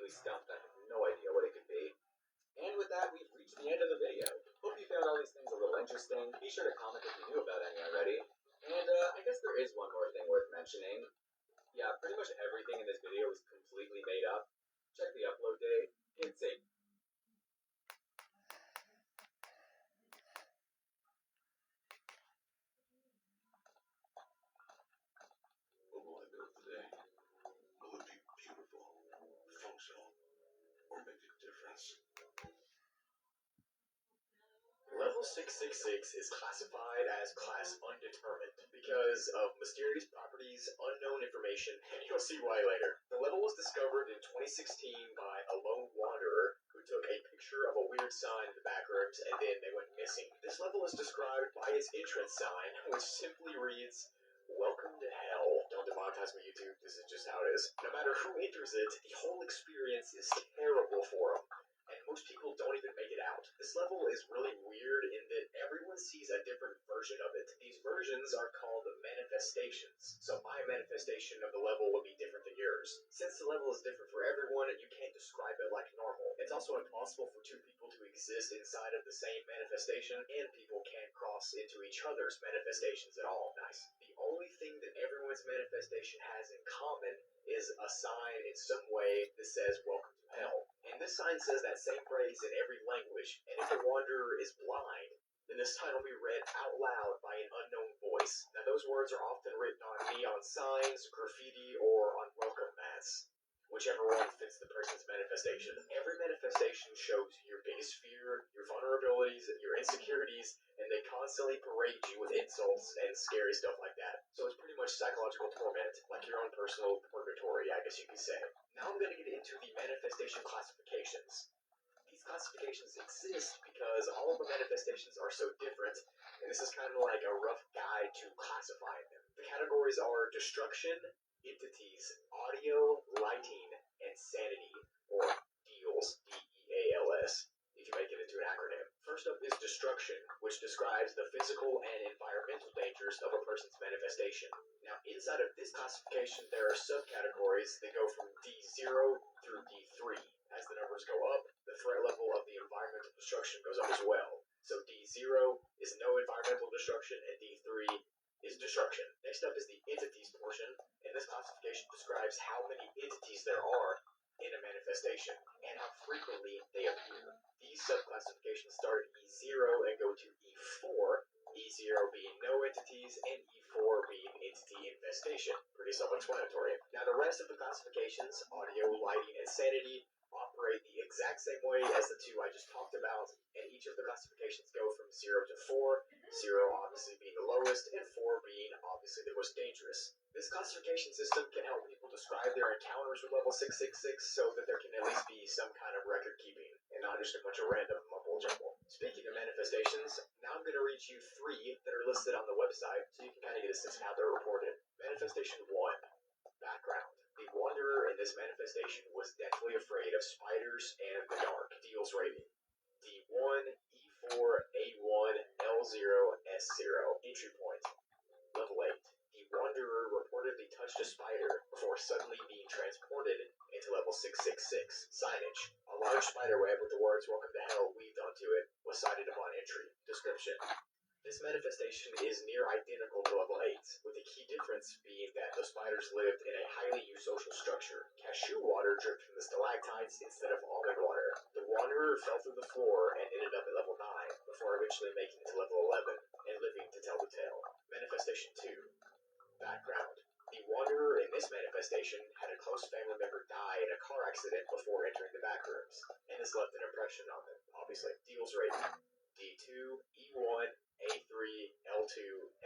completely stumped. I have no idea what it could be. And with that, we've reached the end of the video. Hope you found all these things a little interesting. Be sure to comment if you knew about any already. And I guess there is one more thing worth mentioning. Yeah, pretty much everything in this video is completely made up. Check the upload date. Hit save. What will I build today? Will it be beautiful, functional, or make a difference? Level 666 is classified as class undetermined because of mysterious properties, unknown information, and you'll see why later. The level was discovered in 2016 by a lone wanderer who took a picture of a weird sign in the back rooms and then they went missing. This level is described by its entrance sign, which simply reads, "Welcome to hell." Don't demonetize me, YouTube. This is just how it is. No matter who enters it, the whole experience is terrible for them. And most people don't even make it out. This level is really weird in that everyone sees a different version of it. These versions are called manifestations. So my manifestation of the level will be different than yours. Since the level is different for everyone, you can't describe it like normal. It's also impossible for two people to exist inside of the same manifestation, and people can't cross into each other's manifestations at all. Nice. The only thing that everyone's manifestation has in common is a sign in some way that says "Welcome to hell." And this sign says that same phrase in every language, and if the wanderer is blind, then this sign will be read out loud by an unknown voice. Now those words are often written on neon signs, graffiti, or on welcome mats, whichever one fits the person's manifestation. Every manifestation shows your biggest fear, your vulnerabilities, your insecurities, and they constantly parade you with insults and scary stuff like that. So it's pretty much psychological torment, like your own personal purgatory, I guess you could say. Now I'm going to get into the manifestation classifications. These classifications exist because all of the manifestations are so different, and this is kind of like a rough guide to classifying them. The categories are destruction, entities, audio, lighting, and sanity, or DEALS, DEALS, if you make it into an acronym. First up is destruction, which describes the physical and environmental dangers of a person's manifestation. Now, inside of this classification, there are subcategories that go from D0 through D3. As the numbers go up, the threat level of the environmental destruction goes up as well. So D0 is no environmental destruction, and D3 is destruction. Next up is the entities portion, and this classification describes how many entities there are in a manifestation and how frequently they appear. These subclassifications start at E0 and go to E4, E0 being no entities, and E4 being entity infestation. Pretty self-explanatory. Now the rest of the classifications, audio, lighting, and sanity, operate the exact same way as the two I just talked about, and each of the classifications go from 0 to 4, 0 obviously being the lowest, and 4 being obviously the most dangerous. This classification system can help people describe their encounters with level 666 so that there can at least be some kind of record keeping, and not just a bunch of random mumble jumble. Speaking of manifestations, now I'm going to read you 3 that are listed on the website so you can kind of get a sense of how they're reported. Manifestation 1. Background. The wanderer in this manifestation was deathly afraid of spiders and the dark. DEALS rating. D1, E4, A1, L0, S0. Entry point. Level 8. The wanderer reportedly touched a spider before suddenly being transported into level 666. Signage. A large spider web with the words "Welcome to Hell" weaved onto it was sighted upon entry. Description. This manifestation is near identical to level 8, with the key difference being that the spiders lived in a highly used social structure. Cashew water dripped from the stalactites instead of almond water. The wanderer fell through the floor and ended up at level 9, before eventually making it to level 11 and living to tell the tale. Manifestation 2. Background. The wanderer in this manifestation had a close family member die in a car accident before entering the back rooms, and this left an impression on them, obviously. DEALS rating. D2, E1, A3, L2,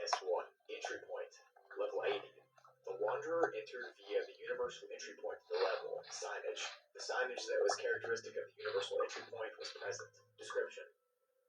S1. Entry point. Level 80. The wanderer entered via the universal entry point to the level. Signage. The signage that was characteristic of the universal entry point was present. Description.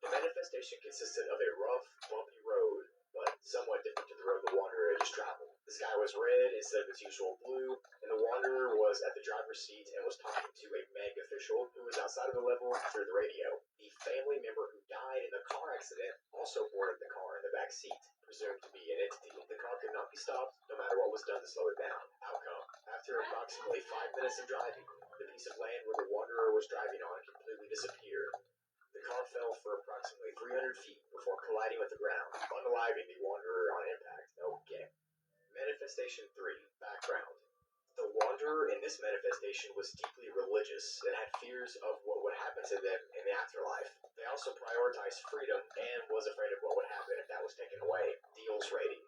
The manifestation consisted of a rough, bumpy road, but somewhat different to the road the wanderer had just traveled. The sky was red instead of its usual blue, and the wanderer was at the driver's seat and was talking to a Meg official who was outside of the level through the radio. The family member who died in the car accident also boarded the car in the back seat, presumed to be an entity. The car could not be stopped, no matter what was done to slow it down. Outcome. After approximately 5 minutes of driving, The piece of land where the Wanderer was driving on completely disappeared. The car fell for approximately 300 feet before colliding with the ground, unaliving the Wanderer on impact. Okay. Manifestation 3. Background. The Wanderer in this manifestation was deeply religious and had fears of what would happen to them in the afterlife. They also prioritized freedom and was afraid of what would happen if that was taken away. Deals rating.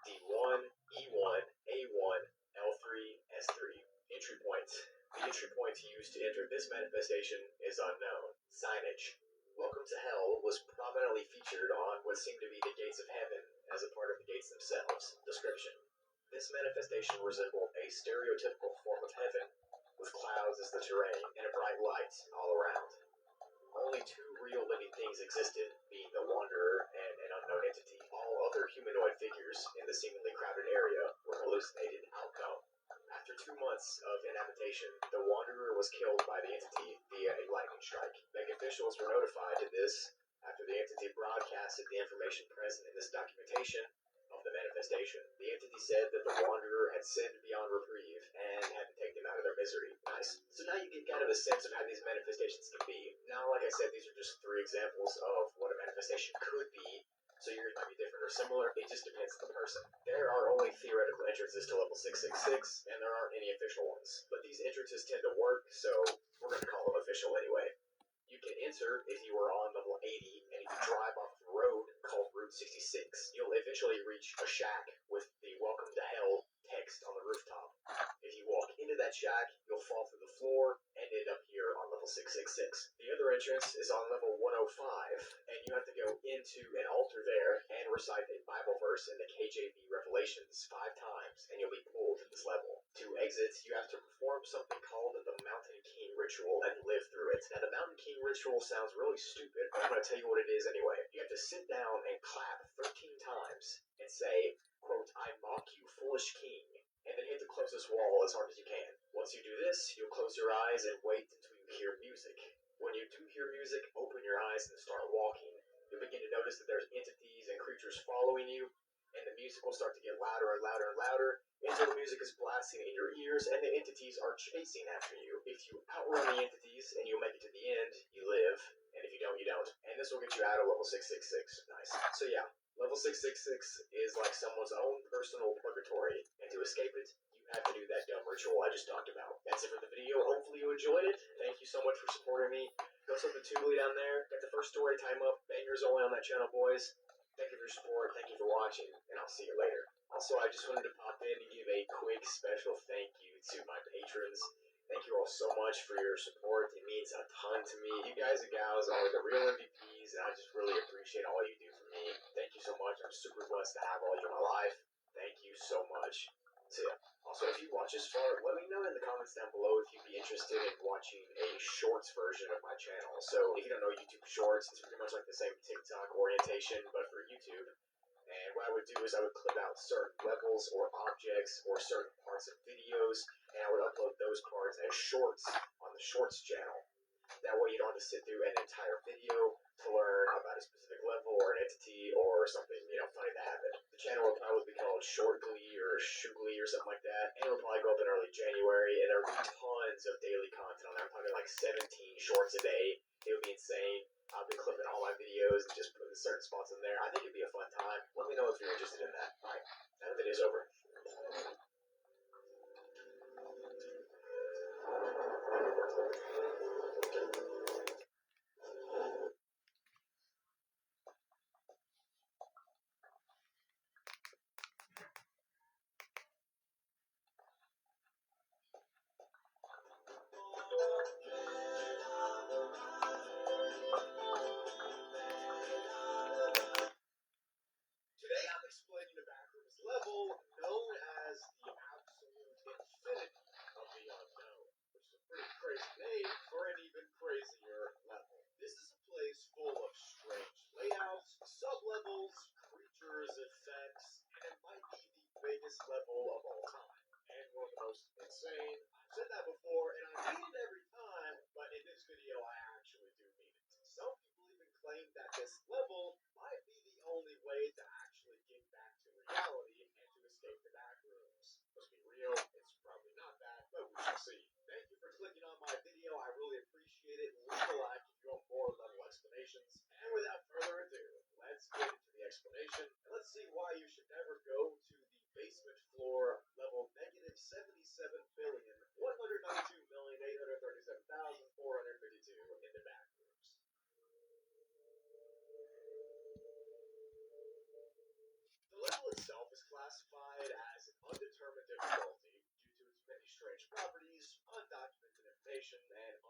D1, E1, A1, L3, S3. Entry point. The entry point used to enter this manifestation is unknown. Signage. Welcome to Hell was prominently featured on what seemed to be the gates of heaven as a part of the gates themselves. Description. This manifestation resembled a stereotypical form of heaven, with clouds as the terrain and a bright light all around. Only two real living things existed, being the Wanderer and an unknown entity. All other humanoid figures in the seemingly crowded area were hallucinated outcome. After 2 months of inhabitation, the Wanderer was killed by the entity via a lightning strike. Bank officials were notified of this after the entity broadcasted the information present in this documentation of the manifestation. The entity said that the Wanderer had sinned beyond reprieve and had to take them out of their misery. Nice. So now you get kind of a sense of how these manifestations can be. Now, like I said, these are just 3 examples of what a manifestation could be. So yours might be different or similar. It just depends on the person. There are only theoretical entrances to level 666, and there aren't any official ones. But these entrances tend to work, so we're going to call them official anyway. You can enter if you are on level 80, and if you drive off the road called Route 66, you'll eventually reach a shack with the Welcome to Hell text on the rooftop. If you walk into that shack, you'll fall through the floor and end up here on level 666. The other entrance is on level 105, and you have to go into an altar there and recite a Bible verse in the KJV Revelations 5 times, and you'll be pulled to this level. To exit, you have to perform something called the Mountain King Ritual and live through it. Now, the Mountain King Ritual sounds really stupid, but I'm going to tell you what it is anyway. You have to sit down and clap 13 times and say, quote, "I mock you, foolish king," and then hit the closest wall as hard as you can. Once you do this, you'll close your eyes and wait until you hear music. When you do hear music, open your eyes and start walking. You'll begin to notice that there's entities and creatures following you, and the music will start to get louder and louder and louder until the music is blasting in your ears and the entities are chasing after you. If you outrun the entities and you'll make it to the end, you live, and if you don't, you don't. And this will get you out of level 666. Nice. So yeah, level 666 is like someone's own personal purgatory, and to escape it, you have to do that dumb ritual I just talked about. That's it for the video. Hopefully you enjoyed it. Thank you so much for supporting me. Go sub the Tubely down there. Get the first story time up. Bangers only on that channel, boys. Thank you for your support. Thank you for watching, and I'll see you later. Also, I just wanted to pop in and give a quick special thank you to my patrons. Thank you all so much for your support. It means a ton to me. You guys and gals are the real MVPs, and I just really appreciate all you do for me. Thank you so much. I'm super blessed to have all you in my life. Thank you so much. So yeah. Also, if you watch this far, let me know in the comments down below if you'd be interested in watching a shorts version of my channel. So if you don't know YouTube Shorts, it's pretty much like the same TikTok orientation, but for YouTube. And what I would do is I would clip out certain levels or objects or certain parts of videos, and I would upload those parts as shorts on the Shorts channel. That way you don't have to sit through an entire video to learn about a specific level or an entity or something, funny that happened. The channel will probably be called Short Glee or Shoogly or something like that, and it'll probably go up in early January, and there'll be tons of daily content on there. I'm talking like 17 shorts a day. It would be insane. I'll be clipping all my videos and just putting certain spots in there. I think it'd be a fun time. Let me know if you're interested in that. Alright, now the video's over. Today I'm explaining a backrooms level known as the Absolute Infinity of the Unknown, which is a pretty crazy name for an even crazier level. This is a place full of strange layouts, sub-levels, creatures, effects, and it might be the biggest level of all time, and one of the most insane. I've said that before, and I mean it every time, but in this video I actually do mean it. Some people even claim that this level might be the only way to actually get back to reality and to escape the back rooms. Let's be real, it's probably not that, but we shall see. Thank you for clicking on my 127,837,452 in the bathrooms. The level itself is classified as an undetermined difficulty due to its many strange properties, undocumented information, and